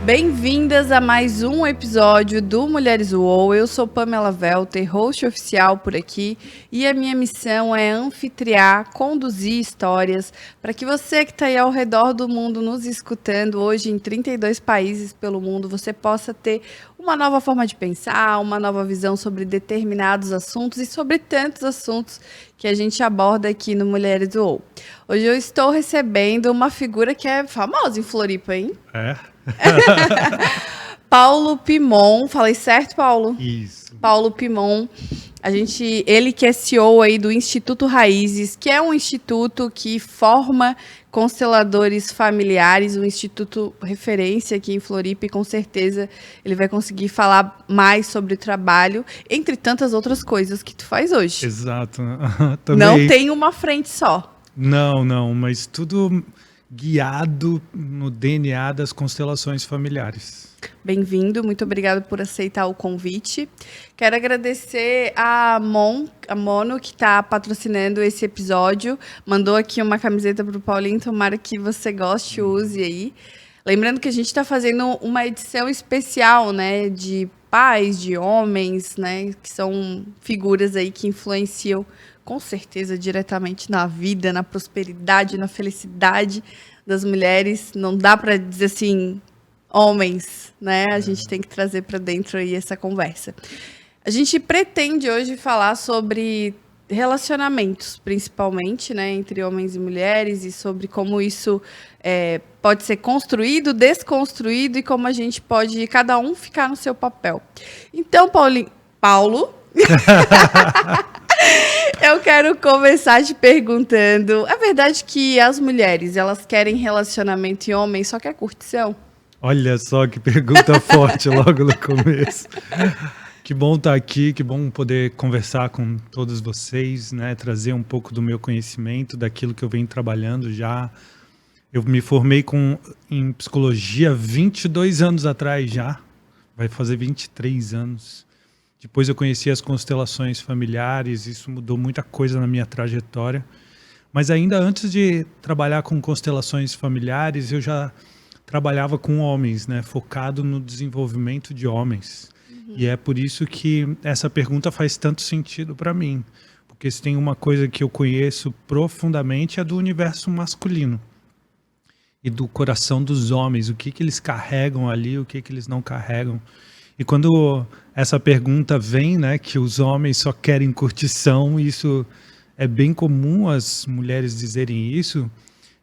Bem-vindas a mais um episódio do Mulheres UOL. Eu sou Pamela Welter, host oficial por aqui, e a minha missão é anfitriar, conduzir histórias para que você que está aí ao redor do mundo nos escutando hoje em 32 países pelo mundo, você possa ter uma nova forma de pensar, uma nova visão sobre determinados assuntos e sobre tantos assuntos que a gente aborda aqui no Mulheres UOL. Hoje eu estou recebendo uma figura que é famosa em Floripa, hein? É? Paulo Pimon, falei certo, Paulo? Isso. Paulo Pimon, ele que é CEO aí do Instituto Raízes, que é um instituto que forma consteladores familiares, um instituto referência aqui em Floripa, e com certeza ele vai conseguir falar mais sobre o trabalho, entre tantas outras coisas que tu faz hoje. Exato. Também. Não tem uma frente só. Não, mas tudo guiado no DNA das constelações familiares. Bem-vindo, muito obrigado por aceitar o convite. Quero agradecer a Mono, que está patrocinando esse episódio. Mandou aqui uma camiseta para o Paulinho, tomara que você goste e use aí. Lembrando que a gente está fazendo uma edição especial, né, de pais, de homens, né, que são figuras aí que influenciam com certeza diretamente na vida, na prosperidade, na felicidade das mulheres. Não dá para dizer assim, homens, né? A gente tem que trazer para dentro aí essa conversa. A gente pretende hoje falar sobre relacionamentos, principalmente, né, entre homens e mulheres, e sobre como isso pode ser construído, desconstruído, e como a gente pode, cada um, ficar no seu papel. Então, Paulo... Eu quero começar te perguntando, é verdade que as mulheres, elas querem relacionamento e homem só quer curtição? Olha só que pergunta forte logo no começo. Que bom estar aqui, que bom poder conversar com todos vocês, né? Trazer um pouco do meu conhecimento, daquilo que eu venho trabalhando já. Eu me formei em psicologia 22 anos atrás já, vai fazer 23 anos. Depois eu conheci as constelações familiares, isso mudou muita coisa na minha trajetória. Mas ainda antes de trabalhar com constelações familiares, eu já trabalhava com homens, né? Focado no desenvolvimento de homens. Uhum. E é por isso que essa pergunta faz tanto sentido para mim. Porque se tem uma coisa que eu conheço profundamente é do universo masculino. E do coração dos homens, o que eles carregam ali, o que eles não carregam. E quando essa pergunta vem, né, que os homens só querem curtição, isso é bem comum as mulheres dizerem isso,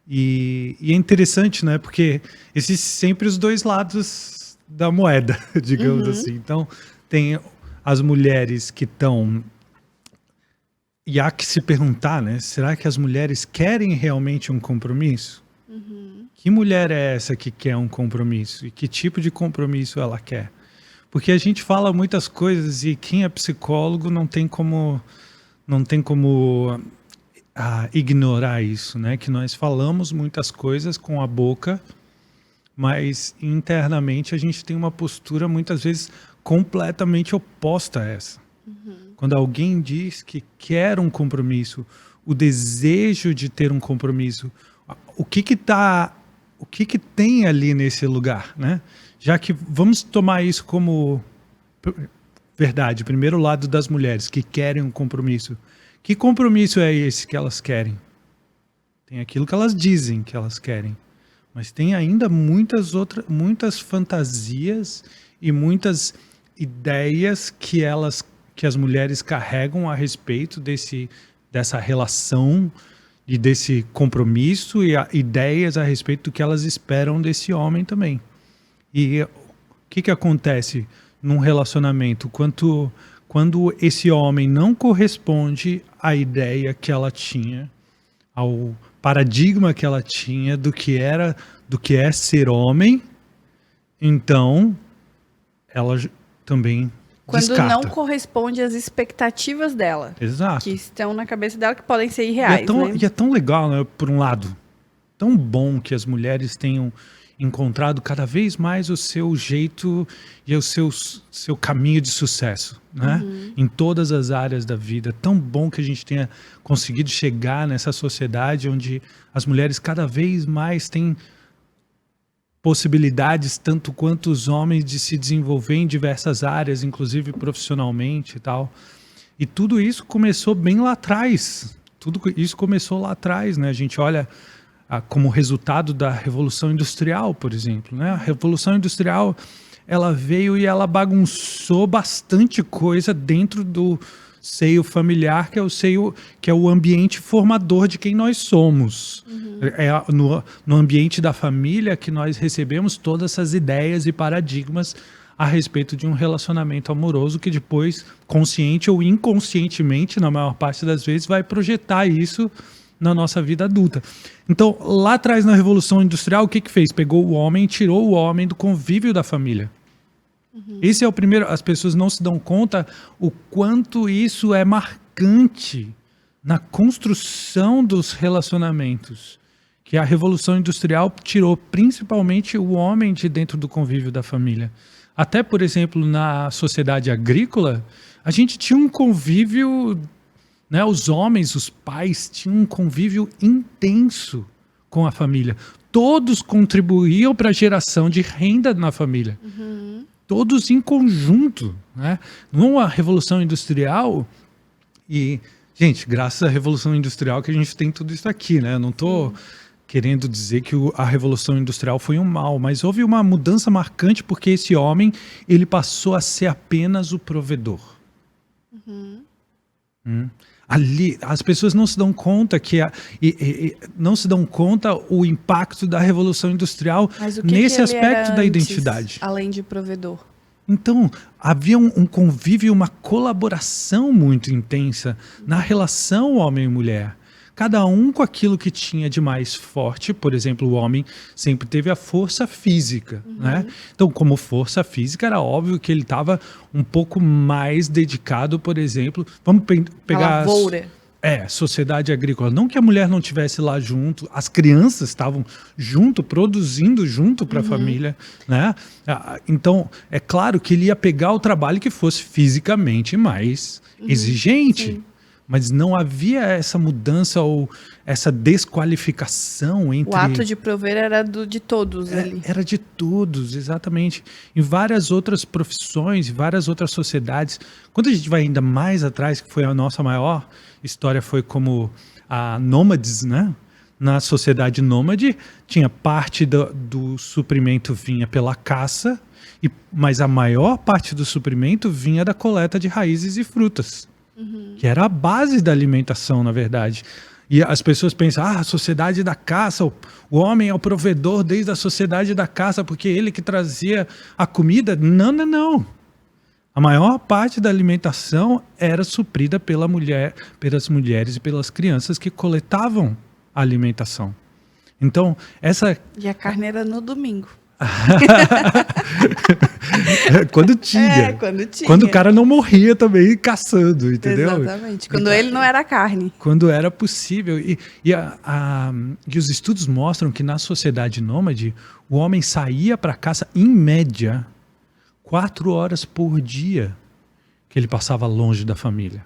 e é interessante, né, porque existem sempre os dois lados da moeda, digamos assim. Então, tem as mulheres que estão... E há que se perguntar, né, será que as mulheres querem realmente um compromisso? Que mulher é essa que quer um compromisso? E que tipo de compromisso ela quer? Porque a gente fala muitas coisas e quem é psicólogo não tem como ignorar isso, né? Que nós falamos muitas coisas com a boca, mas internamente a gente tem uma postura muitas vezes completamente oposta a essa. Quando alguém diz que quer um compromisso, o desejo de ter um compromisso, o que tem ali nesse lugar, né? Já que vamos tomar isso como verdade, primeiro lado das mulheres que querem um compromisso. Que compromisso é esse que elas querem? Tem aquilo que elas dizem que elas querem, mas tem ainda muitas fantasias e muitas ideias que as mulheres carregam a respeito dessa relação e desse compromisso, e ideias a respeito do que elas esperam desse homem também. E o que acontece num relacionamento quando esse homem não corresponde à ideia que ela tinha, ao paradigma que ela tinha do que é ser homem? Então ela também quando descarta. Não corresponde às expectativas dela. Exato. Que estão na cabeça dela, que podem ser irreais. E é tão legal, né, por um lado, tão bom que as mulheres tenham encontrado cada vez mais o seu jeito e o seu caminho de sucesso, né? Em todas as áreas da vida. Tão bom que a gente tenha conseguido chegar nessa sociedade onde as mulheres cada vez mais têm possibilidades, tanto quanto os homens, de se desenvolver em diversas áreas, inclusive profissionalmente e tal. E tudo isso começou bem lá atrás. Tudo isso começou lá atrás, né? A gente olha como resultado da Revolução Industrial, por exemplo, né? A Revolução Industrial, ela veio e ela bagunçou bastante coisa dentro do seio familiar, que é o ambiente formador de quem nós somos. É no ambiente da família que nós recebemos todas essas ideias e paradigmas a respeito de um relacionamento amoroso, que depois, consciente ou inconscientemente, na maior parte das vezes, vai projetar isso na nossa vida adulta. Então, lá atrás na Revolução Industrial, o que fez? Pegou o homem e tirou o homem do convívio da família. Esse é o primeiro. As pessoas não se dão conta o quanto isso é marcante na construção dos relacionamentos, que a Revolução Industrial tirou principalmente o homem de dentro do convívio da família. Até, por exemplo, na sociedade agrícola, a gente tinha um convívio, né, os homens, os pais, tinham um convívio intenso com a família. Todos contribuíam para a geração de renda na família. Todos em conjunto, né? Numa Revolução Industrial, e, gente, graças à Revolução Industrial que a gente tem tudo isso aqui, né? Eu não estou querendo dizer que a Revolução Industrial foi um mal, mas houve uma mudança marcante porque esse homem, ele passou a ser apenas o provedor. Ali, as pessoas não se dão conta não se dão conta o impacto da Revolução Industrial nesse aspecto da identidade. Além de provedor. Então, havia um convívio, uma colaboração muito intensa na relação homem e mulher. Cada um com aquilo que tinha de mais forte. Por exemplo, o homem sempre teve a força física, né? Então, como força física, era óbvio que ele estava um pouco mais dedicado, por exemplo... Vamos pegar... A lavoura. Sociedade agrícola. Não que a mulher não estivesse lá junto, as crianças estavam junto, produzindo junto para a família, né? Então, é claro que ele ia pegar o trabalho que fosse fisicamente mais exigente. Sim. Mas não havia essa mudança ou essa desqualificação entre... O ato de prover era de todos ali. Era de todos, exatamente. Em várias outras profissões, em várias outras sociedades. Quando a gente vai ainda mais atrás, que foi a nossa maior história, foi como a nômades, né? Na sociedade nômade, tinha parte do suprimento vinha pela caça, mas a maior parte do suprimento vinha da coleta de raízes e frutas. Que era a base da alimentação, na verdade. E as pessoas pensam, a sociedade da caça, o homem é o provedor desde a sociedade da caça, porque ele que trazia a comida. Não, não, não. A maior parte da alimentação era suprida pelas mulheres e pelas crianças que coletavam a alimentação. Então, E a carne era no domingo. Quando tinha. Quando tinha. Quando o cara não morria também caçando, entendeu? Exatamente. Quando ele não era carne. Quando era possível. E os estudos mostram que na sociedade nômade, o homem saía para caça, em média, 4 horas por dia que ele passava longe da família.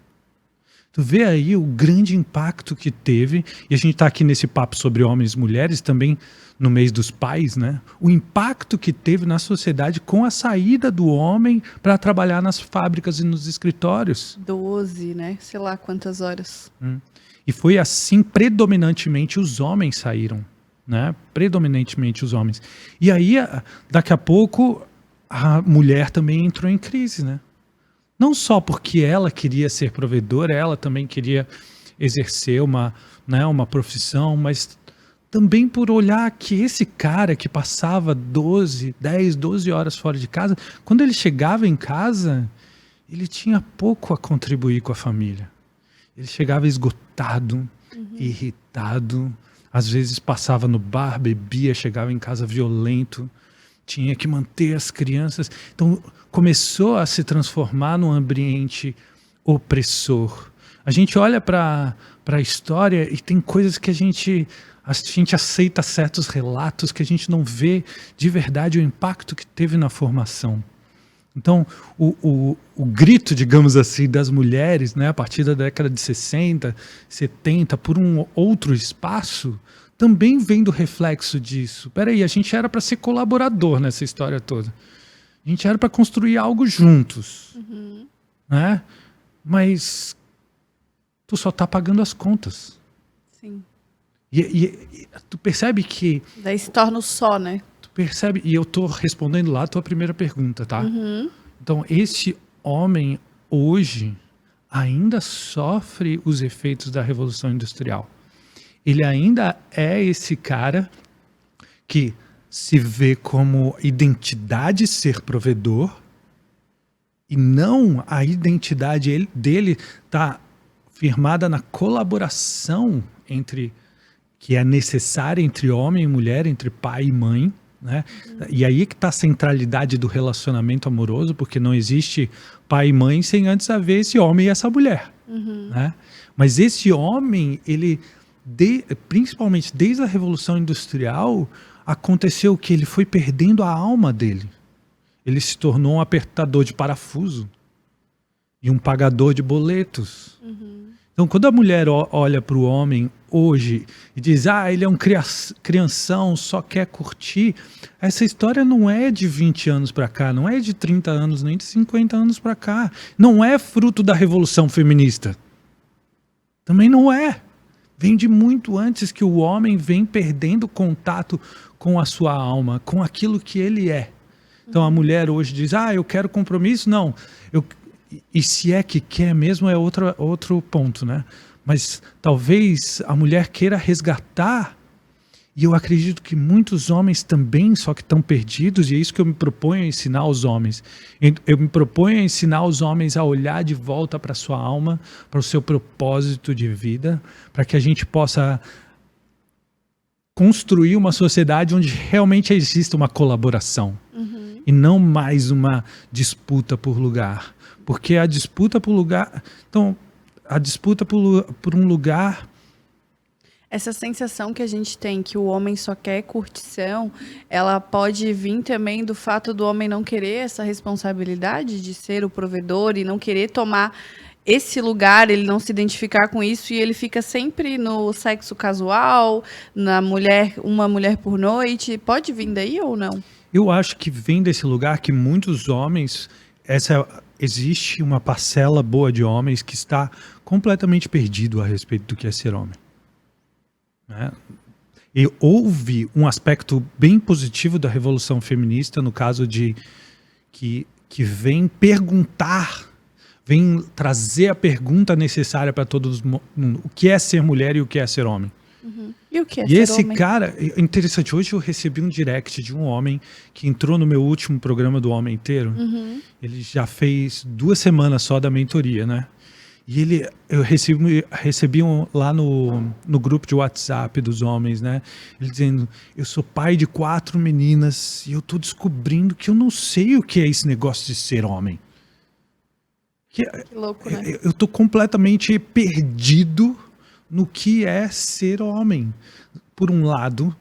Tu vê aí o grande impacto que teve, e a gente está aqui nesse papo sobre homens e mulheres, também no mês dos pais, né? O impacto que teve na sociedade com a saída do homem para trabalhar nas fábricas e nos escritórios. 12, né? Sei lá quantas horas. E foi assim, predominantemente os homens saíram, né? Predominantemente os homens. E aí, daqui a pouco, a mulher também entrou em crise, né? Não só porque ela queria ser provedora, ela também queria exercer uma profissão, mas também por olhar que esse cara que passava 10, 12 horas fora de casa, quando ele chegava em casa, ele tinha pouco a contribuir com a família. Ele chegava esgotado, irritado, às vezes passava no bar, bebia, chegava em casa violento, tinha que manter as crianças. Então, começou a se transformar num ambiente opressor. A gente olha para a história e tem coisas que a gente aceita certos relatos que a gente não vê de verdade o impacto que teve na formação. Então, o grito, digamos assim, das mulheres, né, a partir da década de 60, 70, por um outro espaço, também vem do reflexo disso. Peraí, a gente era para ser colaborador nessa história toda. A gente era para construir algo juntos. Né? Mas tu só tá pagando as contas. Sim. E tu percebe que... Daí se torna o só, né? Tu percebe, e eu tô respondendo lá a tua primeira pergunta, tá? Então, esse homem hoje ainda sofre os efeitos da Revolução Industrial. Ele ainda é esse cara que se vê como identidade ser provedor e não a identidade dele tá firmada na colaboração que é necessária entre homem e mulher, entre pai e mãe, né? E aí que está a centralidade do relacionamento amoroso, porque não existe pai e mãe sem antes haver esse homem e essa mulher. Né? Mas esse homem, principalmente desde a Revolução Industrial, aconteceu que ele foi perdendo a alma dele. Ele se tornou um apertador de parafuso e um pagador de boletos. Então, quando a mulher olha para o homem hoje e diz, ele é um crianção, só quer curtir, essa história não é de 20 anos para cá, não é de 30 anos, nem de 50 anos para cá. Não é fruto da Revolução Feminista. Também não é. Vem de muito antes, que o homem vem perdendo contato com a sua alma, com aquilo que ele é. Então a mulher hoje diz, eu quero compromisso. Não, e se é que quer mesmo é outro ponto, né? Mas talvez a mulher queira resgatar, e eu acredito que muitos homens também, só que estão perdidos, e é isso que eu me proponho a ensinar aos homens. Eu me proponho a ensinar os homens a olhar de volta para a sua alma, para o seu propósito de vida, para que a gente possa construir uma sociedade onde realmente exista uma colaboração, e não mais uma disputa por lugar. Porque a disputa por lugar... Então, a disputa por um lugar... Essa sensação que a gente tem que o homem só quer curtição, ela pode vir também do fato do homem não querer essa responsabilidade de ser o provedor e não querer tomar esse lugar, ele não se identificar com isso, e ele fica sempre no sexo casual, uma mulher por noite. Pode vir daí ou não? Eu acho que vem desse lugar que muitos homens... Existe uma parcela boa de homens que está completamente perdido a respeito do que é ser homem. Né? E houve um aspecto bem positivo da Revolução Feminista, no caso de que vem perguntar, vem trazer a pergunta necessária para todos, o que é ser mulher e o que é ser homem. E o que é E ser esse homem? cara, interessante, hoje eu recebi um direct de um homem que entrou no meu último programa do Homem Inteiro. Ele já fez 2 semanas só da mentoria, né? E eu recebi lá no grupo de WhatsApp dos homens, né? Ele dizendo, eu sou pai de 4 meninas e eu tô descobrindo que eu não sei o que é esse negócio de ser homem. Que louco, né? Eu tô completamente perdido no que é ser homem. Por um lado,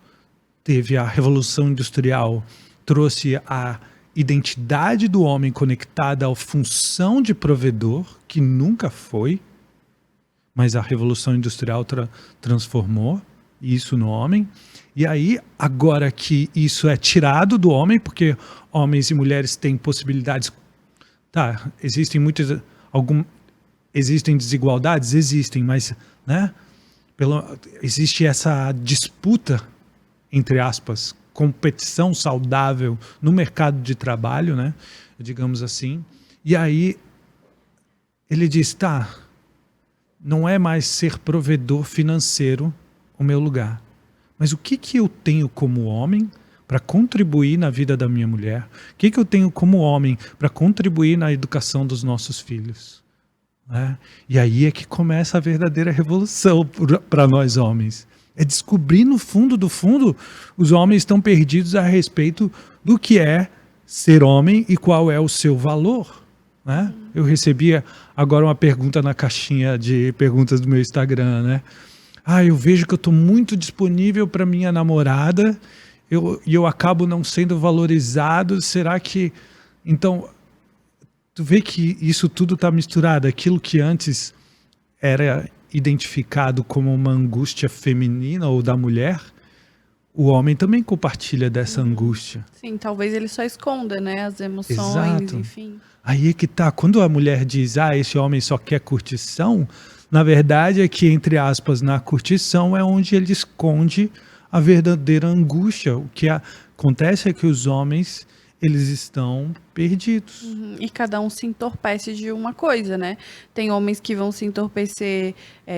teve a Revolução Industrial, trouxe a identidade do homem conectada à função de provedor, que nunca foi, mas a Revolução Industrial transformou isso no homem. E aí, agora que isso é tirado do homem, porque homens e mulheres têm possibilidades... Tá, existem desigualdades? Existem, mas... Né? Existe essa disputa, entre aspas, competição saudável no mercado de trabalho, né? Digamos assim. E aí ele diz, não é mais ser provedor financeiro o meu lugar, mas o que eu tenho como homem para contribuir na vida da minha mulher? O que eu tenho como homem para contribuir na educação dos nossos filhos? Né? E aí é que começa a verdadeira revolução para nós homens. É descobrir no fundo do fundo, os homens estão perdidos a respeito do que é ser homem e qual é o seu valor. Né? Eu recebi agora uma pergunta na caixinha de perguntas do meu Instagram. Né? Eu vejo que eu estou muito disponível para minha namorada e eu acabo não sendo valorizado. Será que... Então... Tu vê que isso tudo está misturado. Aquilo que antes era identificado como uma angústia feminina ou da mulher, o homem também compartilha dessa angústia. Sim, talvez ele só esconda, né, as emoções, Exato. enfim. Aí é que tá, quando a mulher diz, esse homem só quer curtição, na verdade é que, entre aspas, na curtição é onde ele esconde a verdadeira angústia. O que acontece é que os homens, eles estão perdidos. E cada um se entorpece de uma coisa, né? Tem homens que vão se entorpecer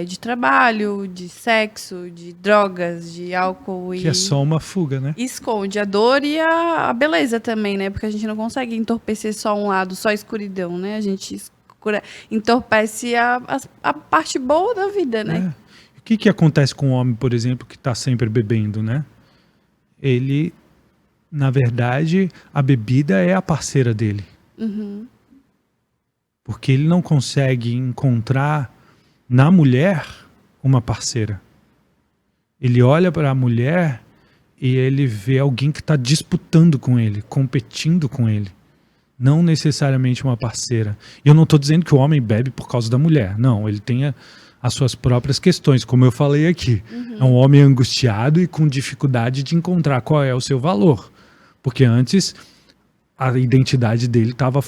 de trabalho, de sexo, de drogas, de álcool. Que é só uma fuga, né? Esconde a dor e a beleza também, né? Porque a gente não consegue entorpecer só um lado, só a escuridão, né? A gente entorpece a parte boa da vida, né? O que acontece com o homem, por exemplo, que está sempre bebendo, né? Ele, na verdade, a bebida é a parceira dele. Porque ele não consegue encontrar na mulher uma parceira. Ele olha para a mulher e ele vê alguém que está disputando com ele, competindo com ele. Não necessariamente uma parceira. E eu não estou dizendo que o homem bebe por causa da mulher. Não, ele tem as suas próprias questões, como eu falei aqui. É um homem angustiado e com dificuldade de encontrar qual é o seu valor. Porque antes a identidade dele estava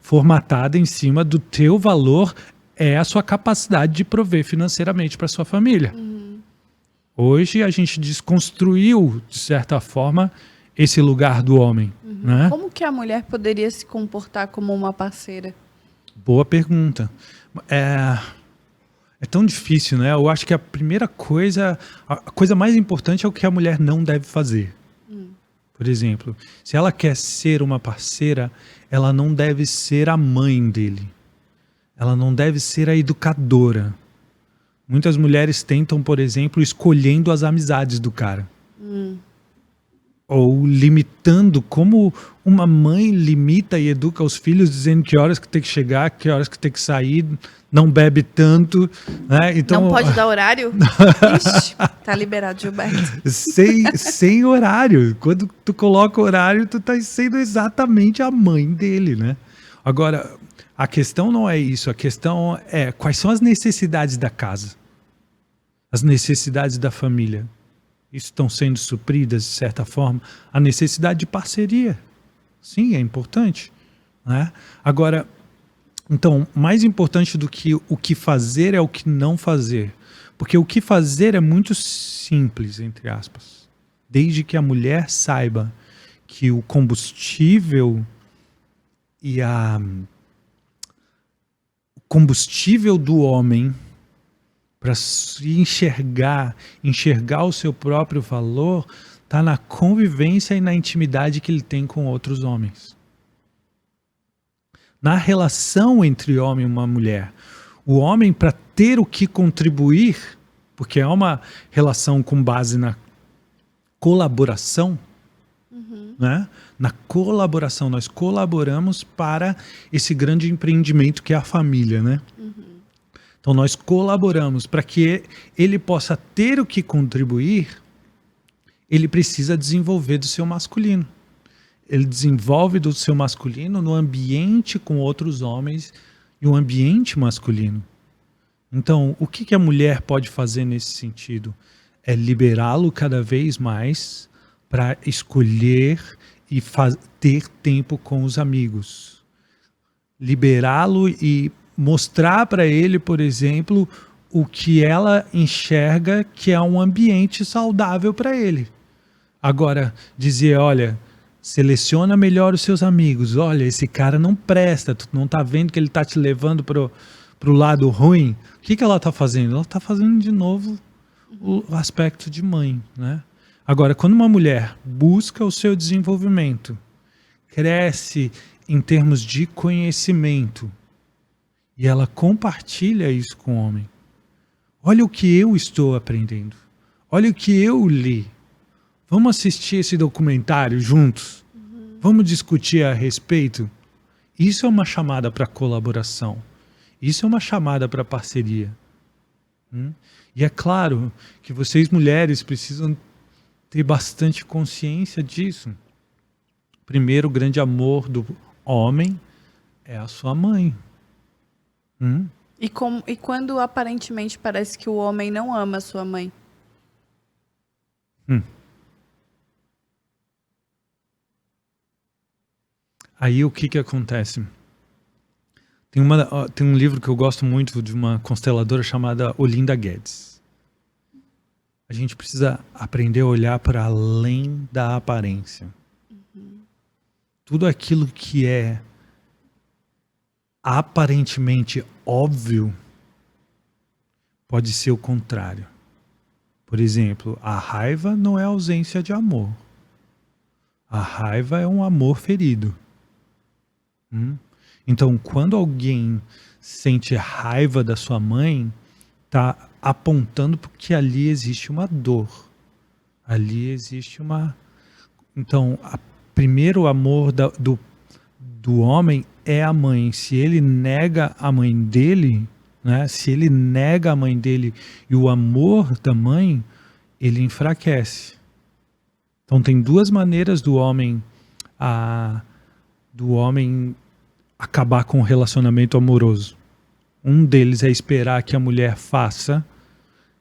formatada em cima do teu valor é a sua capacidade de prover financeiramente para sua família. Hoje a gente desconstruiu, de certa forma, esse lugar do homem. Né? Como que a mulher poderia se comportar como uma parceira? Boa pergunta. É tão difícil, né? Eu acho que a primeira coisa, a coisa mais importante é o que a mulher não deve fazer. Por exemplo, se ela quer ser uma parceira, ela não deve ser a mãe dele. Ela não deve ser a educadora. Muitas mulheres tentam, por exemplo, escolhendo as amizades do cara. Ou limitando, como uma mãe limita e educa os filhos, dizendo que horas que tem que chegar, que horas que tem que sair, não bebe tanto, né? Então, não pode dar horário? Ixi, tá liberado, Gilberto. Sem horário. Quando tu coloca horário, tu tá sendo exatamente a mãe dele, né? Agora, a questão não é isso. A questão é quais são as necessidades da casa, as necessidades da família. Estão sendo supridas, de certa forma, a necessidade de parceria. Sim, é importante. Né? Agora, então, mais importante do que o que fazer é o que não fazer. Porque o que fazer é muito simples, entre aspas. Desde que a mulher saiba que o combustível e o combustível do homem para se enxergar o seu próprio valor, está na convivência e na intimidade que ele tem com outros homens. Na relação entre homem e uma mulher, o homem, para ter o que contribuir, porque é uma relação com base na colaboração, né? Na colaboração, nós colaboramos para esse grande empreendimento que é a família, né? Então nós colaboramos para que ele possa ter o que contribuir, ele precisa desenvolver do seu masculino. Ele desenvolve do seu masculino no ambiente com outros homens e um ambiente masculino. Então, o que a mulher pode fazer nesse sentido? É liberá-lo cada vez mais para escolher e ter tempo com os amigos. Liberá-lo e mostrar para ele, por exemplo, o que ela enxerga que é um ambiente saudável para ele. Agora, dizer, olha, seleciona melhor os seus amigos. Olha, esse cara não presta, tu não tá vendo que ele tá te levando pro lado ruim. O que ela tá fazendo? Ela tá fazendo de novo o aspecto de mãe, né? Agora, quando uma mulher busca o seu desenvolvimento, cresce em termos de conhecimento, e ela compartilha isso com o homem. Olha o que eu estou aprendendo. Olha o que eu li. Vamos assistir esse documentário juntos? Vamos discutir a respeito? Isso é uma chamada para colaboração. Isso é uma chamada para parceria. E é claro que vocês mulheres precisam ter bastante consciência disso. Primeiro, o grande amor do homem é a sua mãe. E quando aparentemente parece que o homem não ama a sua mãe? Aí o que acontece? Tem um livro que eu gosto muito de uma consteladora chamada Olinda Guedes. A gente precisa aprender a olhar para além da aparência. Tudo aquilo que é aparentemente óbvio pode ser o contrário. Por exemplo, a raiva não é ausência de amor. A raiva é um amor ferido. Então, quando alguém sente raiva da sua mãe, está apontando porque ali existe uma dor. Ali existe uma... Então, primeiro amor do homem é a mãe. Se ele nega a mãe dele, né? Se ele nega a mãe dele e o amor da mãe, ele enfraquece. Então, tem duas maneiras do homem acabar com o relacionamento amoroso. Um deles é esperar que a mulher faça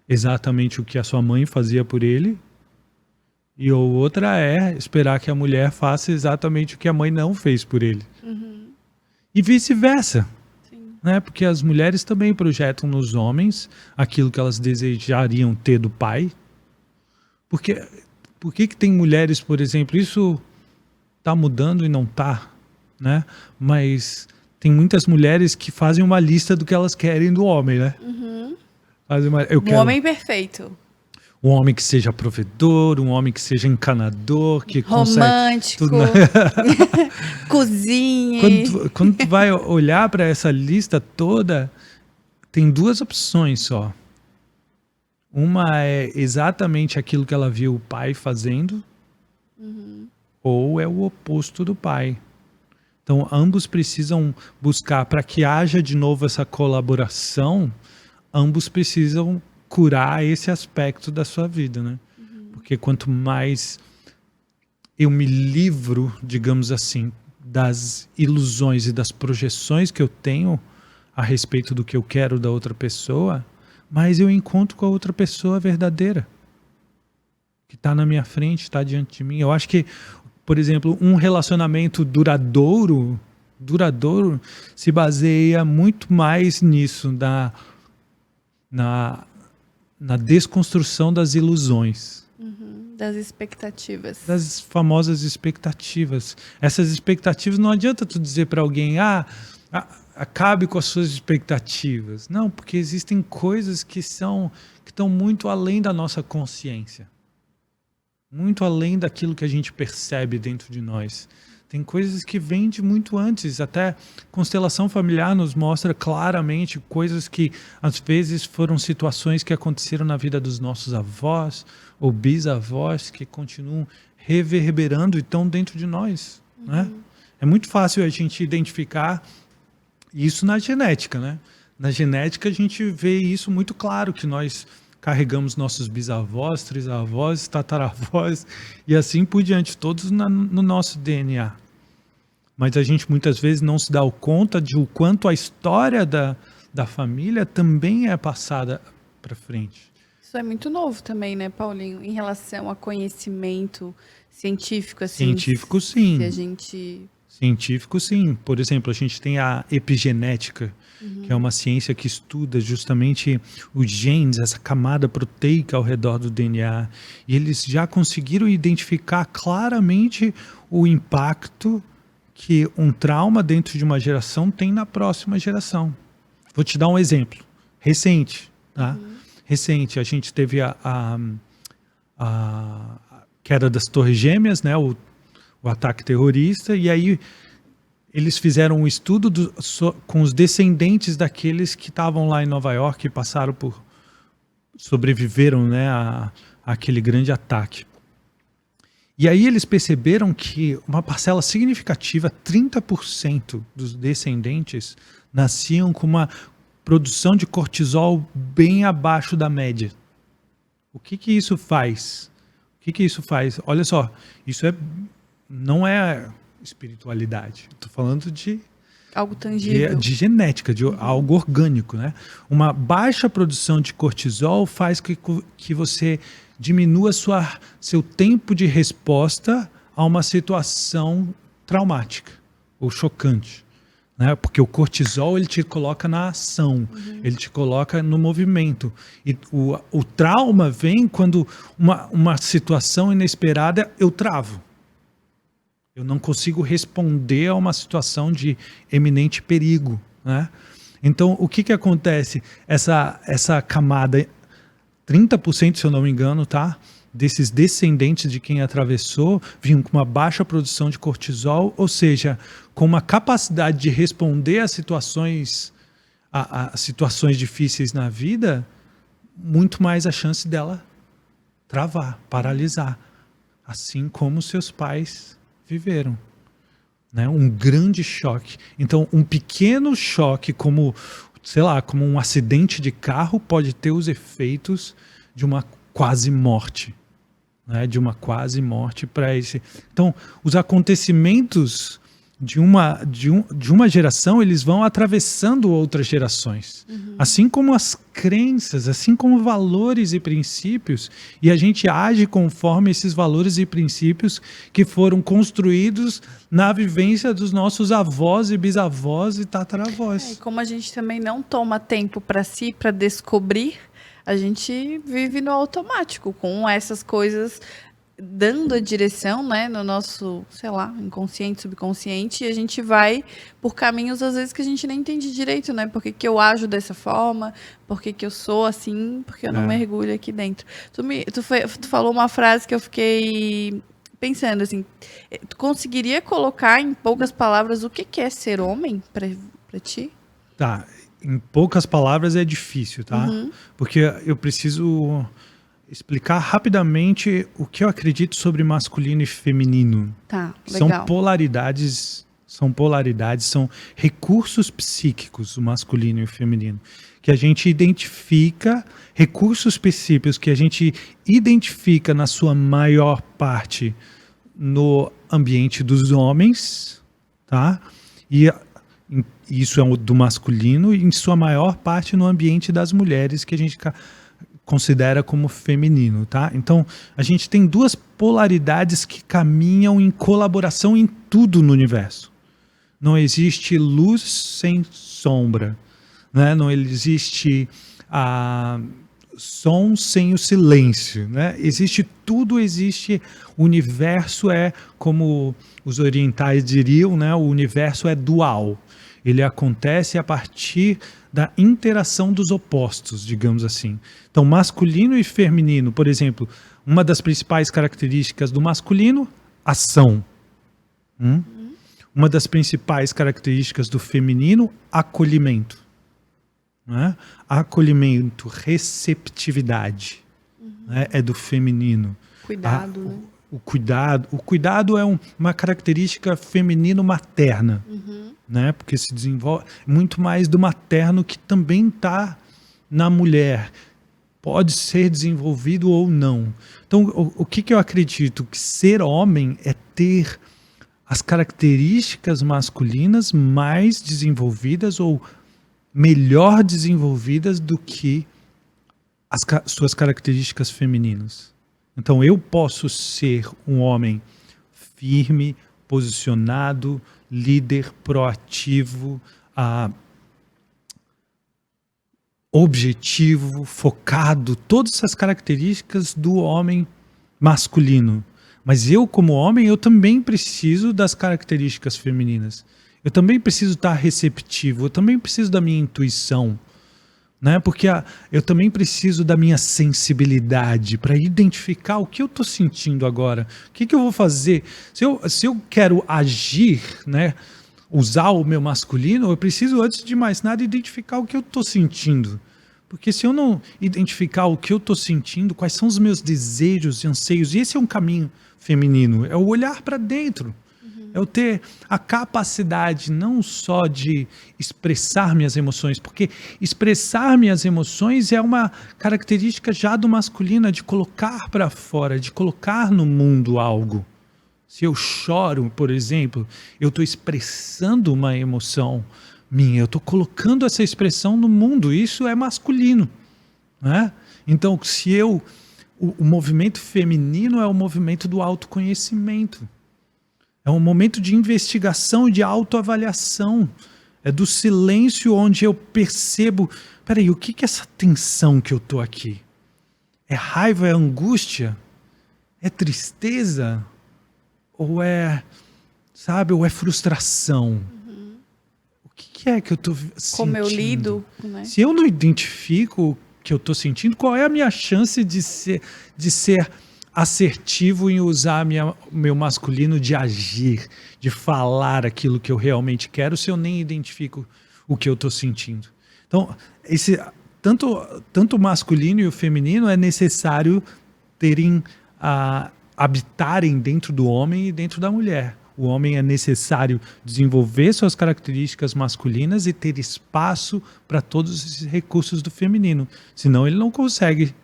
exatamente o que a sua mãe fazia por ele, e a outra é esperar que a mulher faça exatamente o que a mãe não fez por ele. E vice-versa. Né? Porque as mulheres também projetam nos homens aquilo que elas desejariam ter do pai. Por que tem mulheres, por exemplo, isso está mudando e não está, né? Mas tem muitas mulheres que fazem uma lista do que elas querem do homem, né? Um homem perfeito. Um homem que seja provedor, um homem que seja encanador, que romântico, cozinha. Quando tu vai olhar para essa lista toda, tem duas opções só. Uma é exatamente aquilo que ela viu o pai fazendo, ou é o oposto do pai. Então, ambos precisam buscar, para que haja de novo essa colaboração, ambos precisam curar esse aspecto da sua vida, né? Porque quanto mais eu me livro, digamos assim, das ilusões e das projeções que eu tenho a respeito do que eu quero da outra pessoa, mais eu encontro com a outra pessoa verdadeira, que está na minha frente, está diante de mim. Eu acho que, por exemplo, um relacionamento duradouro se baseia muito mais nisso, na desconstrução das iluções. Das expectativas. Das famosas expectativas. Essas expectativas, não adianta tu dizer para alguém, acabe com as suas expectativas. Não, porque existem coisas que estão muito além da nossa consciência. Muito além daquilo que a gente percebe dentro de nós. Tem coisas que vêm de muito antes. Até constelação familiar nos mostra claramente coisas que às vezes foram situações que aconteceram na vida dos nossos avós ou bisavós que continuam reverberando e estão dentro de nós. Né? É muito fácil a gente identificar isso na genética. Né? Na genética a gente vê isso muito claro, que nós carregamos nossos bisavós, trisavós, tataravós e assim por diante, todos no nosso DNA. Mas a gente muitas vezes não se dá conta de o quanto a história da família também é passada para frente. Isso é muito novo também, né, Paulinho? Em relação a conhecimento científico, assim. Científico, sim. Se a gente... Científico, sim. Por exemplo, a gente tem a epigenética, que é uma ciência que estuda justamente os genes, essa camada proteica ao redor do DNA. E eles já conseguiram identificar claramente o impacto que um trauma dentro de uma geração tem na próxima geração. Vou te dar um exemplo. Recente, tá? Recente, a gente teve a queda das Torres Gêmeas, né? O ataque terrorista, e aí eles fizeram um estudo com os descendentes daqueles que estavam lá em Nova York e sobreviveram, né, àquele grande ataque. E aí eles perceberam que uma parcela significativa, 30% dos descendentes, nasciam com uma produção de cortisol bem abaixo da média. O que isso faz? O que isso faz? Olha só, isso não é espiritualidade. Estou falando de Algo tangível. De genética, de algo orgânico, né? Uma baixa produção de cortisol faz que você diminua seu tempo de resposta a uma situação traumática ou chocante, né? Porque o cortisol ele te coloca na ação, ele te coloca no movimento. E o trauma vem quando uma situação inesperada eu travo. Eu não consigo responder a uma situação de eminente perigo, né? Então, o que acontece? Essa camada, 30%, se eu não me engano, tá? Desses descendentes de quem atravessou, vinham com uma baixa produção de cortisol, ou seja, com uma capacidade de responder a situações difíceis na vida, muito mais a chance dela travar, paralisar. Assim como seus pais viveram, né? Um grande choque. Então, um pequeno choque como, sei lá, como um acidente de carro pode ter os efeitos de uma quase morte, né? De uma quase morte para esse. Então, os acontecimentos de uma geração, eles vão atravessando outras gerações. Assim como as crenças, assim como valores e princípios, e a gente age conforme esses valores e princípios que foram construídos na vivência dos nossos avós e bisavós e tataravós. E como a gente também não toma tempo para si, para descobrir, a gente vive no automático, com essas coisas dando a direção, né, no nosso, sei lá, inconsciente, subconsciente, e a gente vai por caminhos, às vezes, que a gente nem entende direito, né? Por que eu ajo dessa forma? Por que eu sou assim? Porque eu não mergulho aqui dentro. Tu falou uma frase que eu fiquei pensando, assim, tu conseguiria colocar em poucas palavras o que é ser homem pra ti? Tá, em poucas palavras é difícil, tá? Porque eu preciso explicar rapidamente o que eu acredito sobre masculino e feminino. Tá, legal. São polaridades, são recursos psíquicos, o masculino e o feminino, que a gente identifica, recursos psíquicos que a gente identifica na sua maior parte no ambiente dos homens, tá? E isso é do masculino, e em sua maior parte no ambiente das mulheres, que a gente considera como feminino, tá? Então, a gente tem duas polaridades que caminham em colaboração em tudo no universo. Não existe luz sem sombra, né? Não existe som sem o silêncio, né? Tudo existe. O universo é, como os orientais diriam, né? O universo é dual. Ele acontece a partir da interação dos opostos, digamos assim. Então, masculino e feminino, por exemplo, uma das principais características do masculino, ação. Uma das principais características do feminino, acolhimento. Né? Acolhimento, receptividade, né? É do feminino. Cuidado, né? O cuidado é uma característica feminino-materna, né? Porque se desenvolve muito mais do materno, que também está na mulher. Pode ser desenvolvido ou não. Então, o que eu acredito? Que ser homem é ter as características masculinas mais desenvolvidas ou melhor desenvolvidas do que as suas características femininas. Então, eu posso ser um homem firme, posicionado, líder, proativo, objetivo, focado, todas essas características do homem masculino. Mas eu, como homem, eu também preciso das características femininas. Eu também preciso estar receptivo, eu também preciso da minha intuição, né? Porque eu também preciso da minha sensibilidade para identificar o que eu estou sentindo agora. O que eu vou fazer? Se eu quero agir, né? Usar o meu masculino, eu preciso, antes de mais nada, identificar o que eu estou sentindo. Porque se eu não identificar o que eu estou sentindo, quais são os meus desejos e anseios, e esse é um caminho feminino, é o olhar para dentro. É eu ter a capacidade não só de expressar minhas emoções, porque expressar minhas emoções é uma característica já do masculino, de colocar para fora, de colocar no mundo algo, Se eu choro, por exemplo, eu estou expressando uma emoção minha, eu estou colocando essa expressão no mundo, isso é masculino, né? Então, o movimento feminino é o movimento do autoconhecimento, é um momento de investigação e de autoavaliação, é do silêncio onde eu percebo, peraí, o que é essa tensão que eu estou aqui? É raiva, é angústia? É tristeza? Ou é, sabe, ou é frustração? O que é que eu estou sentindo? Como eu lido, né? Se eu não identifico o que eu estou sentindo, qual é a minha chance de ser assertivo em usar meu masculino, de agir, de falar aquilo que eu realmente quero, se eu nem identifico o que eu estou sentindo? Então, tanto o masculino e o feminino é necessário habitarem dentro do homem e dentro da mulher. O homem é necessário desenvolver suas características masculinas e ter espaço para todos esses recursos do feminino. Senão ele não consegue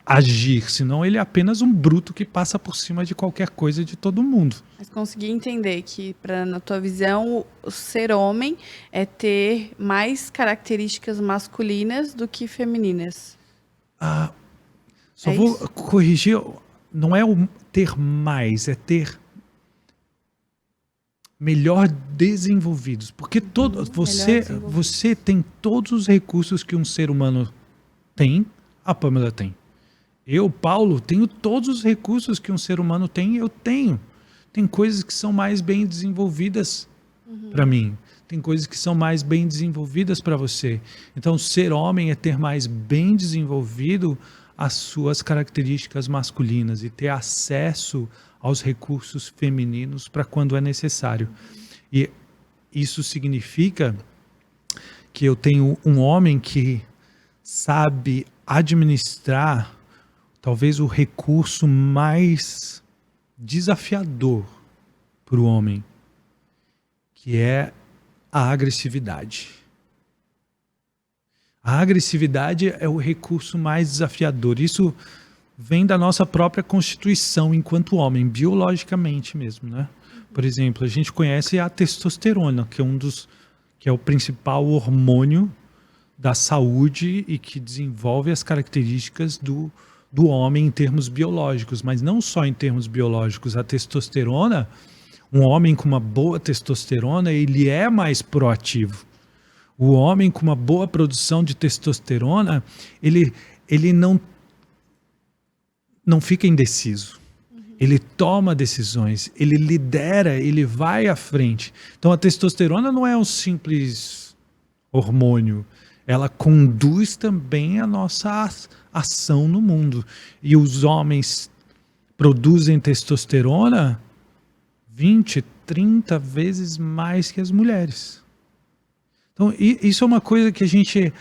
agir, senão ele é apenas um bruto que passa por cima de qualquer coisa de todo mundo. Mas consegui entender que, na tua visão, o ser homem é ter mais características masculinas do que femininas. Vou corrigir, não é o ter mais, é ter melhor desenvolvidos. Porque você tem todos os recursos que um ser humano tem, a Pamela tem. Eu, Paulo, tenho todos os recursos que um ser humano tem, eu tenho. Tem coisas que são mais bem desenvolvidas para mim. Tem coisas que são mais bem desenvolvidas para você. Então, ser homem é ter mais bem desenvolvido as suas características masculinas e ter acesso aos recursos femininos para quando é necessário. E isso significa que eu tenho um homem que sabe administrar talvez o recurso mais desafiador para o homem, que é a agressividade. A agressividade é o recurso mais desafiador. Isso vem da nossa própria constituição enquanto homem, biologicamente mesmo, né? Por exemplo, a gente conhece a testosterona, que é o principal hormônio da saúde e que desenvolve as características do homem em termos biológicos, mas não só em termos biológicos. A testosterona, um homem com uma boa testosterona, ele é mais proativo. O homem com uma boa produção de testosterona, ele não fica indeciso. Ele toma decisões, ele lidera, ele vai à frente. Então a testosterona não é um simples hormônio, ela conduz também a nossa ação no mundo. E os homens produzem testosterona 20, 30 vezes mais que as mulheres. Então, isso é uma coisa que a gente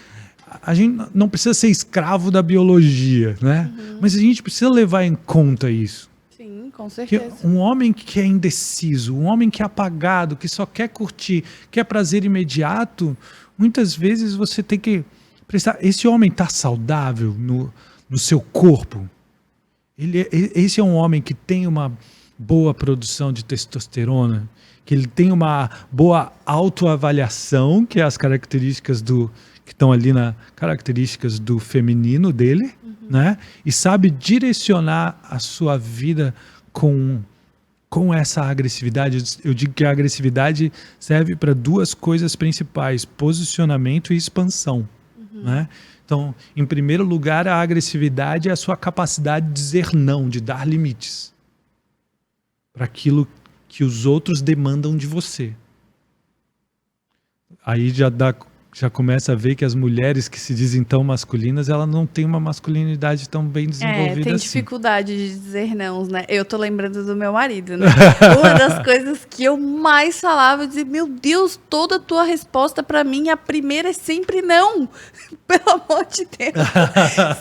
não precisa ser escravo da biologia, né? Mas a gente precisa levar em conta isso. Sim, com certeza. Que um homem que é indeciso, um homem que é apagado, que só quer curtir, quer prazer imediato, muitas vezes você tem que prestar. Esse homem está saudável no seu corpo? Esse é um homem que tem uma boa produção de testosterona, que ele tem uma boa autoavaliação, que é as características que estão ali nas características do feminino dele, né? E sabe direcionar a sua vida com essa agressividade. Eu digo que a agressividade serve para duas coisas principais: posicionamento e expansão, né? Então, em primeiro lugar, a agressividade é a sua capacidade de dizer não, de dar limites para aquilo que os outros demandam de você. Aí já começa a ver que as mulheres que se dizem tão masculinas, elas não têm uma masculinidade tão bem desenvolvida tem assim. dificuldade de dizer não, né? Eu tô lembrando do meu marido, né? Uma das coisas que eu mais falava, eu dizia, meu Deus, toda a tua resposta pra mim, a primeira é sempre não. Pelo amor de Deus.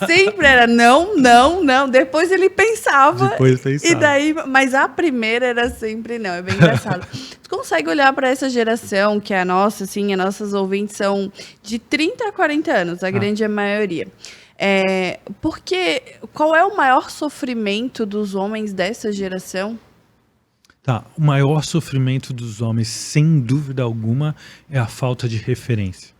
Sempre era não, não, não. Depois ele pensava. E daí, mas a primeira era sempre não. É bem engraçado. Tu consegue olhar para essa geração, que é a nossa, assim, as nossas ouvintes são de 30 a 40 anos, a grande maioria. Porque qual é o maior sofrimento dos homens dessa geração? Tá, o maior sofrimento dos homens, sem dúvida alguma, é a falta de referência.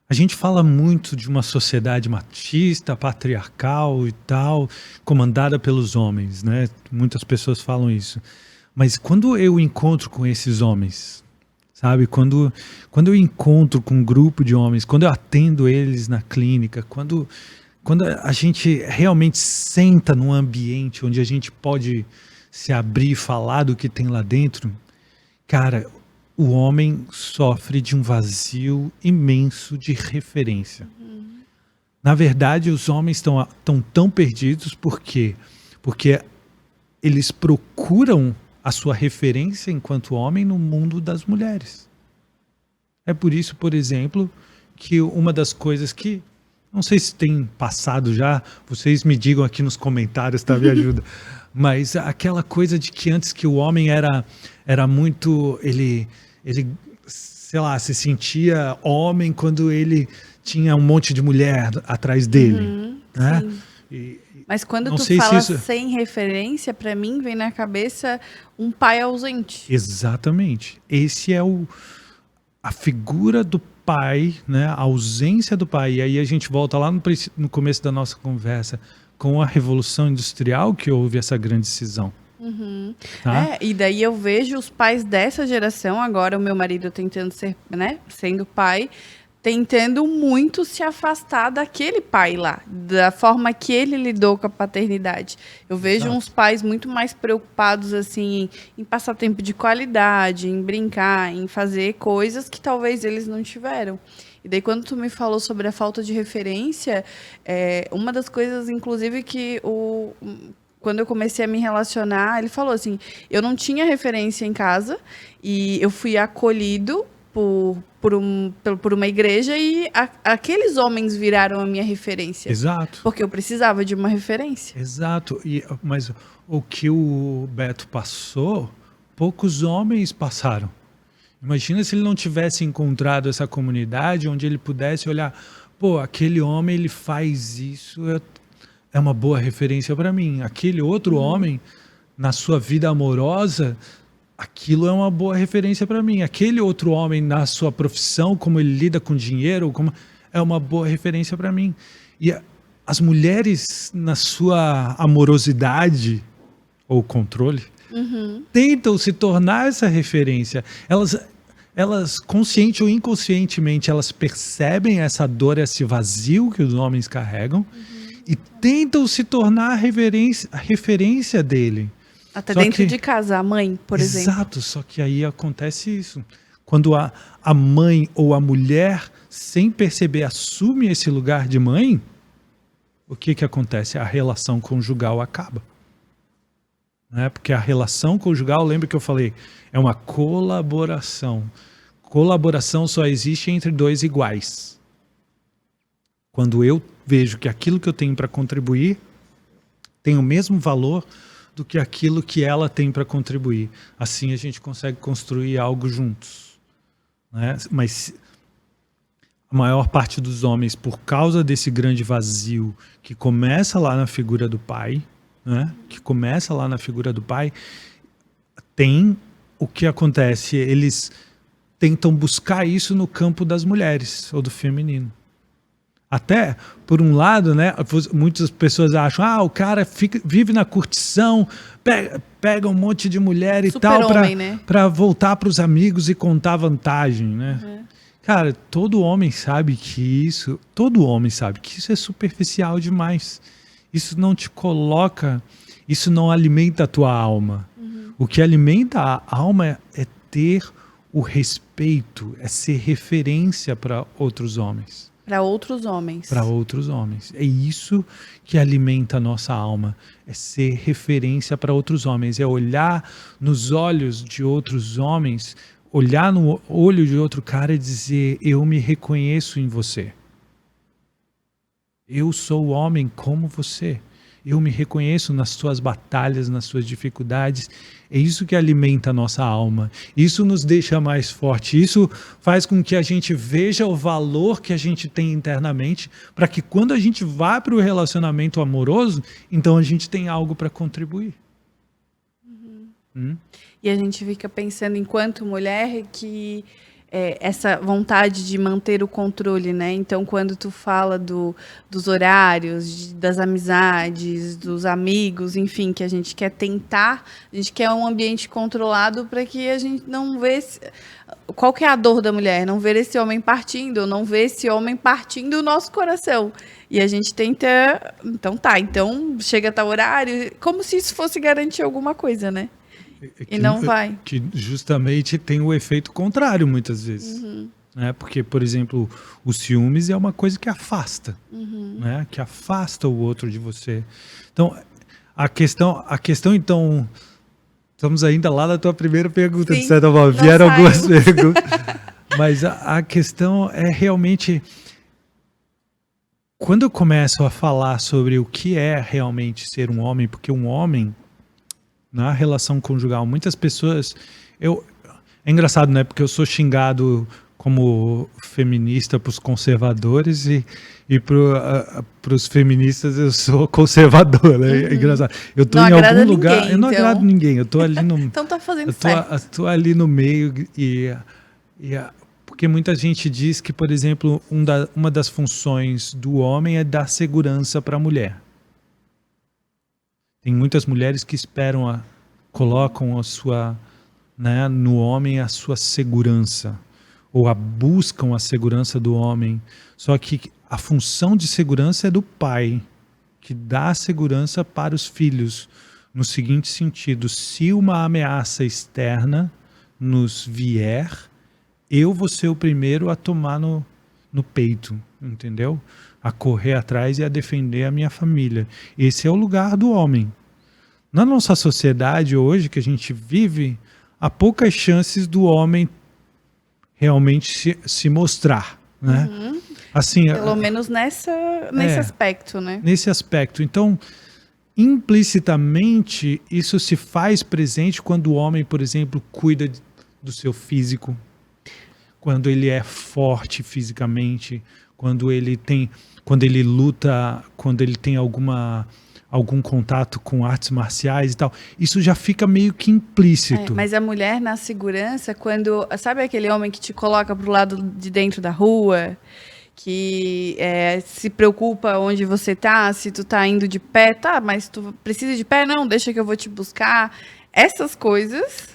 A gente fala muito de uma sociedade machista, patriarcal e tal, comandada pelos homens, né? Muitas pessoas falam isso. Mas quando eu encontro com esses homens, sabe? Quando eu encontro com um grupo de homens, quando eu atendo eles na clínica, quando a gente realmente senta num ambiente onde a gente pode se abrir e falar do que tem lá dentro, cara, o homem sofre de um vazio imenso de referência. Na verdade, os homens estão tão perdidos porque eles procuram a sua referência enquanto homem no mundo das mulheres. É por isso, por exemplo, que uma das coisas que, não sei se tem passado já, vocês me digam aqui nos comentários, tá? Me ajuda. Mas aquela coisa de que antes que o homem era muito, ele, sei lá, se sentia homem quando ele tinha um monte de mulher atrás dele, né? Mas quando tu fala sem referência, para mim vem na cabeça um pai ausente. Exatamente. Esse é a figura do pai, né? A ausência do pai. E aí a gente volta lá no começo da nossa conversa, com a Revolução Industrial, que houve essa grande cisão. Tá? E daí eu vejo os pais dessa geração, agora o meu marido tentando ser, né, sendo pai, tentando muito se afastar daquele pai lá, da forma que ele lidou com a paternidade. Eu vejo uns pais muito mais preocupados assim em passar tempo de qualidade, em brincar, em fazer coisas que talvez eles não tiveram. E daí, quando tu me falou sobre a falta de referência, uma das coisas, inclusive, que quando eu comecei a me relacionar, ele falou assim, eu não tinha referência em casa e eu fui acolhido por uma igreja e aqueles homens viraram a minha referência. Exato. Porque eu precisava de uma referência. Exato. Mas o que o Beto passou, poucos homens passaram. Imagina se ele não tivesse encontrado essa comunidade onde ele pudesse olhar, pô, aquele homem, ele faz isso, é uma boa referência para mim. Aquele outro homem, na sua vida amorosa, aquilo é uma boa referência para mim. Aquele outro homem, na sua profissão, como ele lida com dinheiro, é uma boa referência para mim. E as mulheres, na sua amorosidade ou controle, tentam se tornar essa referência. Elas consciente ou inconscientemente, elas percebem essa dor, esse vazio que os homens carregam e tentam se tornar a referência dele. Até dentro de casa, a mãe, por exemplo. Exato, só que aí acontece isso. Quando a mãe ou a mulher, sem perceber, assume esse lugar de mãe, o que acontece? A relação conjugal acaba. Né? Porque a relação conjugal, lembra que eu falei, é uma colaboração. Colaboração só existe entre dois iguais. Quando eu vejo que aquilo que eu tenho para contribuir tem o mesmo valor do que aquilo que ela tem para contribuir. Assim a gente consegue construir algo juntos. Né? Mas a maior parte dos homens, por causa desse grande vazio que começa lá na figura do pai, né? Tem o que acontece, eles tentam buscar isso no campo das mulheres ou do feminino. Até, por um lado, né, muitas pessoas acham, o cara vive na curtição, pega um monte de mulher e super tal para voltar para os amigos e contar vantagem, né? Cara, todo homem sabe que isso é superficial demais. Isso não te coloca, isso não alimenta a tua alma. O que alimenta a alma é ter o respeito, é ser referência para outros homens. Para outros homens. Para outros homens. É isso que alimenta a nossa alma. É ser referência para outros homens. É olhar nos olhos de outros homens, olhar no olho de outro cara e dizer, eu me reconheço em você. Eu sou homem como você. eu me reconheço nas suas batalhas, nas suas dificuldades. É isso que alimenta a nossa alma. Isso nos deixa mais forte. Isso faz com que a gente veja o valor que a gente tem internamente, para que quando a gente vá para o relacionamento amoroso, então a gente tem algo para contribuir. E a gente fica pensando, enquanto mulher, que essa vontade de manter o controle, né? Então, quando tu fala dos horários, das amizades, dos amigos, enfim, que a gente quer tentar, a gente quer um ambiente controlado para que a gente não vê... Qual que é a dor da mulher? Não ver esse homem partindo, não ver esse homem partindo o nosso coração. E a gente tenta... Então chega a tal horário, como se isso fosse garantir alguma coisa, né? E não vai. Que justamente tem o efeito contrário, muitas vezes. Né? Porque, por exemplo, o ciúmes é uma coisa que afasta. Né? Que afasta o outro de você. Então, a questão, então... Estamos ainda lá na tua primeira pergunta, Sim, de certa forma. Vieram algumas perguntas. Mas a questão é realmente... Quando eu começo a falar sobre o que é realmente ser um homem, porque um homem... Na relação conjugal, muitas pessoas... É engraçado, né? Porque eu sou xingado como feminista para os conservadores e para os feministas eu sou conservador, né? É engraçado. Eu estou em algum lugar... Ninguém, eu não agrado ninguém, eu estou ali no... Então tá fazendo certo. Eu estou ali no meio porque muita gente diz que, por exemplo, uma das funções do homem é dar segurança para a mulher. Tem muitas mulheres que colocam no homem a sua segurança, ou buscam a segurança do homem. Só que a função de segurança é do pai, que dá a segurança para os filhos, no seguinte sentido: se uma ameaça externa nos vier, eu vou ser o primeiro a tomar no peito, entendeu? A correr atrás e a defender a minha família. Esse é o lugar do homem. Na nossa sociedade hoje que a gente vive, há poucas chances do homem realmente se mostrar, né? Assim, pelo menos nesse aspecto, né? Nesse aspecto. Então, implicitamente, isso se faz presente quando o homem, por exemplo, cuida do seu físico, quando ele é forte fisicamente, quando ele luta, quando ele tem algum contato com artes marciais e tal. Isso já fica meio que implícito. Mas a mulher na segurança, quando... Sabe aquele homem que te coloca pro lado de dentro da rua, que se preocupa onde você tá, se tu tá indo de pé, tá, mas tu precisa de pé? Não, deixa que eu vou te buscar. Essas coisas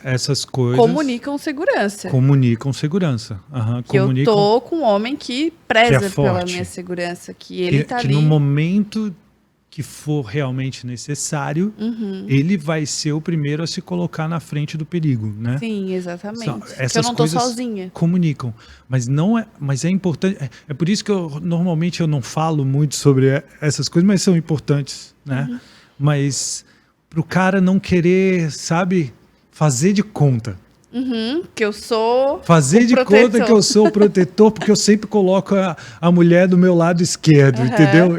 comunicam segurança. Comunicam segurança. Que eu tô com um homem que preza pela minha segurança, que ele tá ali. Que no momento que for realmente necessário, ele vai ser o primeiro a se colocar na frente do perigo, né? Sim, exatamente. Essas que eu não tô coisas sozinha. Comunicam, mas é importante. É por isso que normalmente eu não falo muito sobre essas coisas, mas são importantes, né? Mas para o cara não querer, sabe, fazer de conta. Que eu sou fazer de conta que eu sou o protetor, porque eu sempre coloco a mulher do meu lado esquerdo, entendeu?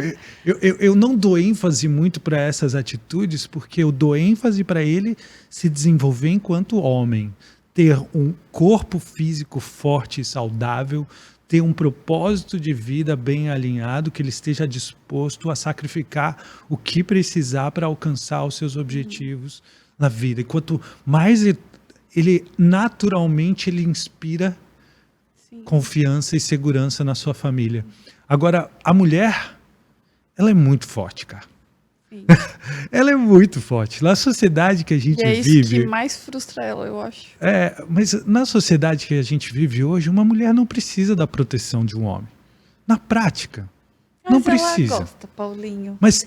Eu não dou ênfase muito para essas atitudes, porque eu dou ênfase para ele se desenvolver enquanto homem, ter um corpo físico forte e saudável, ter um propósito de vida bem alinhado, que ele esteja disposto a sacrificar o que precisar para alcançar os seus objetivos na vida. E quanto mais ele naturalmente inspira confiança e segurança na sua família. Agora, a mulher, ela é muito forte, cara. Sim. Ela é muito forte. Na sociedade que a gente vive... é isso que mais frustra ela, eu acho. Mas na sociedade que a gente vive hoje, uma mulher não precisa da proteção de um homem. Na prática, não precisa. Ela gosta, Paulinho. Mas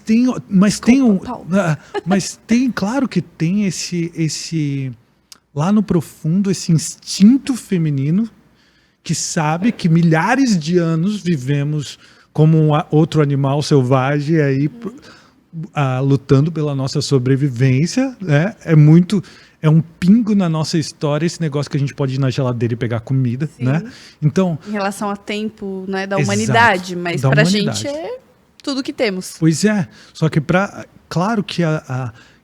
tem, claro que tem esse lá no profundo, esse instinto feminino que sabe que milhares de anos vivemos como outro animal selvagem aí, lutando pela nossa sobrevivência, né? É um pingo na nossa história esse negócio que a gente pode ir na geladeira e pegar comida, né? Então, em relação a tempo, né, da humanidade, mas pra gente tudo que temos. Pois é, só que claro que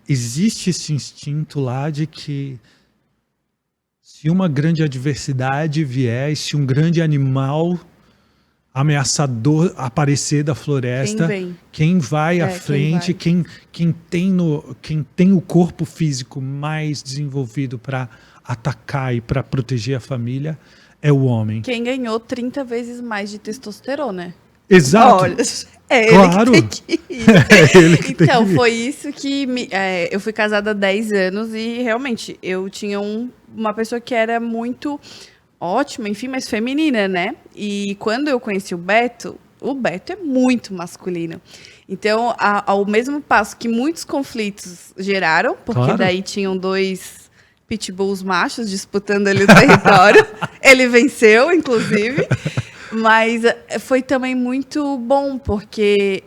existe esse instinto lá de que se uma grande adversidade vier, se um grande animal ameaçador aparecer da floresta, quem vai à frente, quem tem o corpo físico mais desenvolvido para atacar e para proteger a família é o homem. Quem ganhou 30 vezes mais de testosterona. Exato. Olha, claro. Ele que tem que ir. É ele que então, tem que ir. foi isso que eu fui casada há 10 anos e realmente eu tinha uma pessoa que era muito ótima, enfim, mas feminina, né? E quando eu conheci o Beto é muito masculino. Então, ao mesmo passo que muitos conflitos geraram, porque daí tinham 2 pitbulls machos disputando ali o território, ele venceu, inclusive, mas foi também muito bom, porque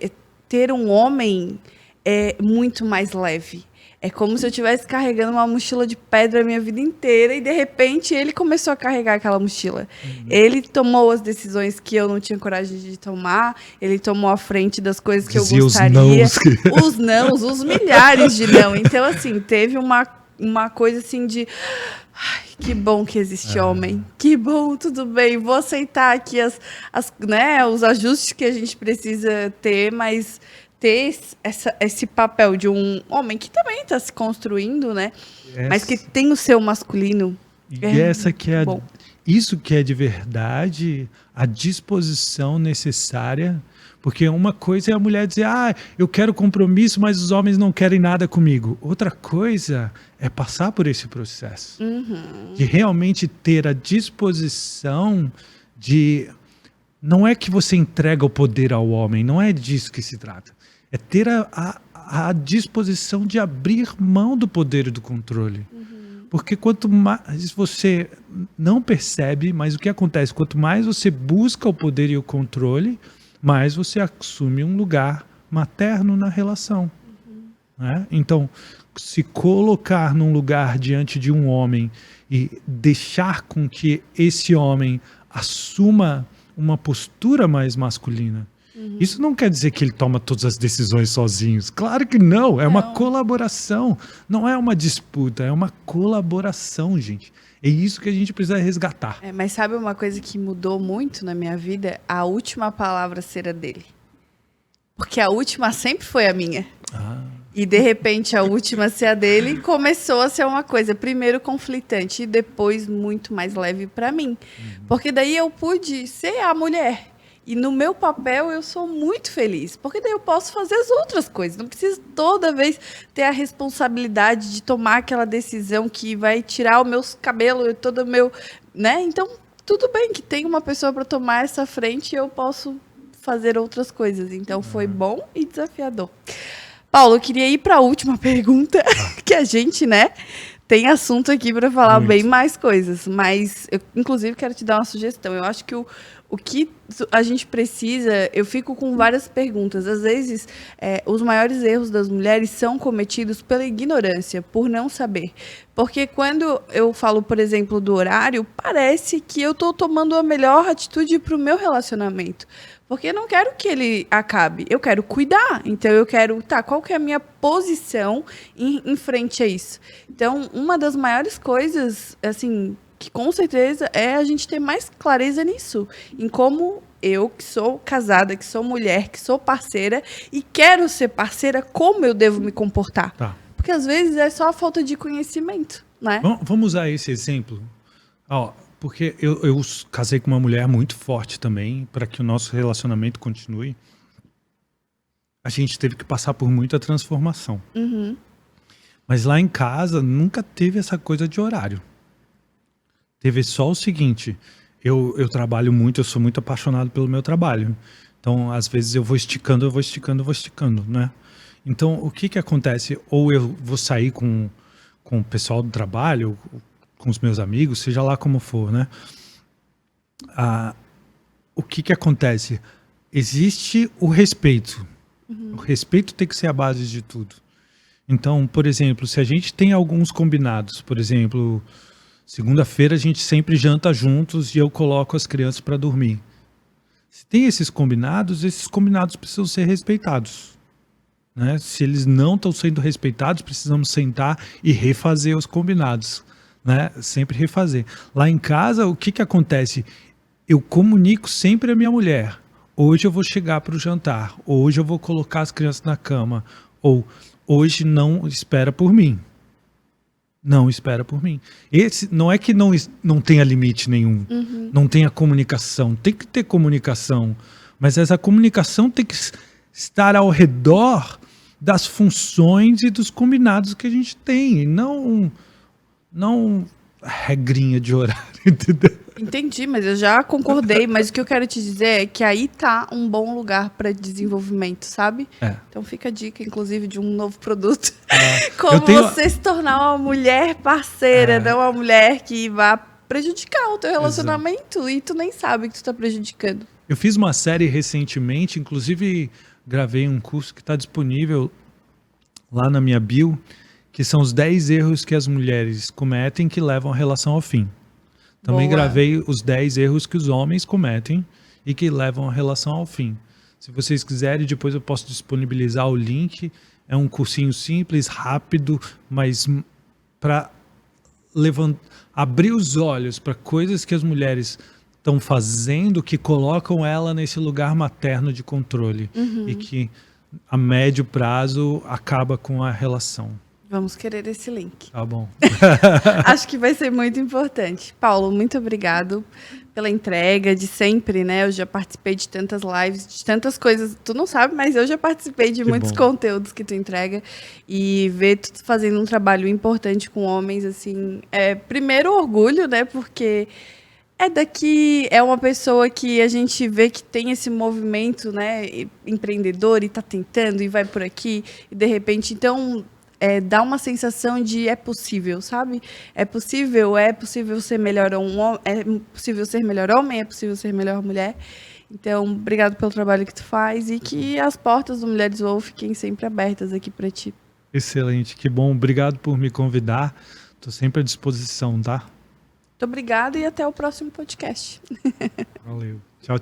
ter um homem é muito mais leve. É como se eu estivesse carregando uma mochila de pedra a minha vida inteira e, de repente, ele começou a carregar aquela mochila. Ele tomou as decisões que eu não tinha coragem de tomar, ele tomou a frente das coisas que eu gostaria. Os nãos, os milhares de não. Então, assim, teve uma coisa assim de... Ai, que bom que existe homem. Que bom, tudo bem. Vou aceitar aqui os ajustes que a gente precisa ter, mas... ter esse papel de um homem que também está se construindo, né? Mas que tem o seu masculino. E essa que é isso que é de verdade a disposição necessária, porque uma coisa é a mulher dizer, eu quero compromisso, mas os homens não querem nada comigo. Outra coisa é passar por esse processo, de realmente ter a disposição de... Não é que você entrega o poder ao homem, não é disso que se trata. É ter a disposição de abrir mão do poder e do controle. Porque quanto mais você não percebe, mas o que acontece? Quanto mais você busca o poder e o controle, mais você assume um lugar materno na relação. Né? Então, se colocar num lugar diante de um homem e deixar com que esse homem assuma uma postura mais masculina, isso não quer dizer que ele toma todas as decisões sozinhos. Claro que não. É uma colaboração. Não é uma disputa. É uma colaboração, gente. É isso que a gente precisa resgatar. Mas sabe uma coisa que mudou muito na minha vida? A última palavra ser a dele. Porque a última sempre foi a minha. E, de repente, a última ser a dele começou a ser uma coisa, primeiro conflitante e depois muito mais leve para mim. Porque daí eu pude ser a mulher. E no meu papel eu sou muito feliz, porque daí eu posso fazer as outras coisas. Não preciso toda vez ter a responsabilidade de tomar aquela decisão que vai tirar os meus cabelos e todo o meu... né? Então, tudo bem que tem uma pessoa para tomar essa frente e eu posso fazer outras coisas. Então, foi bom e desafiador. Paulo, eu queria ir para a última pergunta, que a gente, né, tem assunto aqui para falar bem mais coisas. Mas, eu, inclusive, quero te dar uma sugestão. Eu acho que o que a gente precisa... Eu fico com várias perguntas. Às vezes, os maiores erros das mulheres são cometidos pela ignorância, por não saber. Porque quando eu falo, por exemplo, do horário, parece que eu estou tomando a melhor atitude para o meu relacionamento. Porque eu não quero que ele acabe, eu quero cuidar. Então, eu quero... qual que é a minha posição em frente a isso? Então, uma das maiores coisas, assim... que com certeza é a gente ter mais clareza nisso, em como eu, que sou casada, que sou mulher, que sou parceira e quero ser parceira, como eu devo me comportar. Porque às vezes é só a falta de conhecimento, né? Vamos usar esse exemplo. Porque eu casei com uma mulher muito forte também, para que o nosso relacionamento continue. A gente teve que passar por muita transformação. Mas lá em casa nunca teve essa coisa de horário. Teve só o seguinte, eu trabalho muito, eu sou muito apaixonado pelo meu trabalho. Então, às vezes eu vou esticando, né? Então, o que acontece? Ou eu vou sair com o pessoal do trabalho, com os meus amigos, seja lá como for, né? O que acontece? Existe o respeito. O respeito tem que ser a base de tudo. Então, por exemplo, se a gente tem alguns combinados, por exemplo... Segunda-feira a gente sempre janta juntos e eu coloco as crianças para dormir. Se tem esses combinados precisam ser respeitados, né? Se eles não estão sendo respeitados, precisamos sentar e refazer os combinados, né? Sempre refazer. Lá em casa, o que acontece? Eu comunico sempre a minha mulher. Hoje eu vou chegar para o jantar. Hoje eu vou colocar as crianças na cama. Ou hoje não espera por mim. Não espera por mim. Esse não é que não tenha limite nenhum. Não tenha comunicação. Tem que ter comunicação. Mas essa comunicação tem que estar ao redor das funções e dos combinados que a gente tem. E não regrinha de horário, entendeu? Entendi, mas eu já concordei. Mas o que eu quero te dizer é que aí tá um bom lugar para desenvolvimento, sabe? Então fica a dica, inclusive, de um novo produto. Como você se tornar uma mulher parceira, não uma mulher que vá prejudicar o teu relacionamento. Exato. E tu nem sabe que tu tá prejudicando. Eu fiz uma série recentemente, inclusive gravei um curso que está disponível lá na minha bio, que são os 10 erros que as mulheres cometem que levam a relação ao fim. Também gravei os 10 erros que os homens cometem e que levam a relação ao fim. Se vocês quiserem, depois eu posso disponibilizar o link. É um cursinho simples, rápido, mas para abrir os olhos para coisas que as mulheres estão fazendo que colocam ela nesse lugar materno de controle e que a médio prazo acaba com a relação. Vamos querer esse link. Tá bom. Acho que vai ser muito importante. Paulo, muito obrigado pela entrega de sempre, né? Eu já participei de tantas lives, de tantas coisas. Tu não sabe, mas eu já participei de muitos conteúdos que tu entrega. E ver tu fazendo um trabalho importante com homens, assim, primeiro orgulho, né? Porque é uma pessoa que a gente vê que tem esse movimento, né? Empreendedor e tá tentando e vai por aqui. E de repente, então... dá uma sensação de é possível, sabe? É possível ser melhor é possível ser melhor homem, é possível ser melhor mulher. Então, obrigado pelo trabalho que tu faz e que as portas do Mulheres UOL fiquem sempre abertas aqui para ti. Excelente, que bom. Obrigado por me convidar. Estou sempre à disposição, tá? Muito obrigada e até o próximo podcast. Valeu. Tchau.